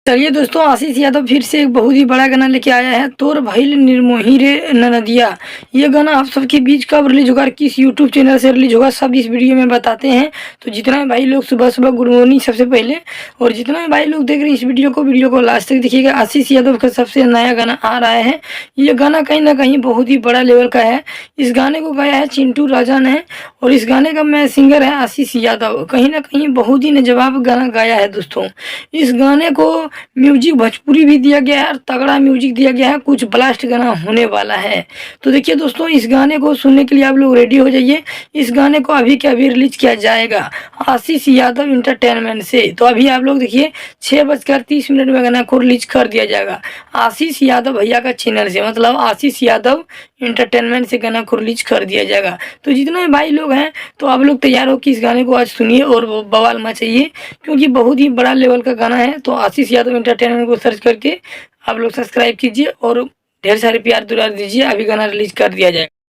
चलिए दोस्तों, आशीष यादव फिर से एक बहुत ही बड़ा गाना लेके आया है, तोर भइल निर्मोही रे ननदिया। ये गाना आप सबके बीच कब रिलीज होगा, किस यूट्यूब चैनल से रिलीज होगा, सब इस वीडियो में बताते हैं। तो जितना भी भाई लोग सुबह सुबह गुड मॉर्निंग सबसे पहले, और जितना भी भाई लोग देख रहे हैं इस वीडियो को लास्ट तक देखिएगा। आशीष यादव का सबसे नया गाना आ रहा है। ये गाना कहीं ना कहीं बहुत ही बड़ा लेवल का है। इस गाने को गाया है चिंटू राजा ने, और इस गाने का मैं सिंगर है आशीष यादव। कहीं ना कहीं बहुत ही लाजवाब गाना गाया है दोस्तों। इस गाने को म्यूजिक भोजपुरी भी दिया गया है और तगड़ा म्यूजिक दिया गया है, कुछ ब्लास्ट गाना होने वाला है। तो देखिए दोस्तों, इस गाने को सुनने के लिए आप लोग रेडी हो जाइए। इस गाने को अभी के अभी रिलीज किया जाएगा आशीष यादव इंटरटेनमेंट से। तो अभी आप लोग देखिए 6:30 में गाना को रिलीज कर दिया जाएगा आशीष यादव भैया का चैनल से, मतलब आशीष यादव इंटरटेनमेंट से गाना को रिलीज कर दिया जाएगा। तो जितने भाई लोग हैं तो आप लोग तैयार हो कि इस गाने को आज सुनिए और बवाल मचाइए, क्योंकि बहुत ही बड़ा लेवल का गाना है। तो आशीष यादव इंटरटेनमेंट को सर्च करके आप लोग सब्सक्राइब कीजिए और ढेर सारे प्यार दुलार दीजिए। अभी गाना रिलीज कर दिया जाए।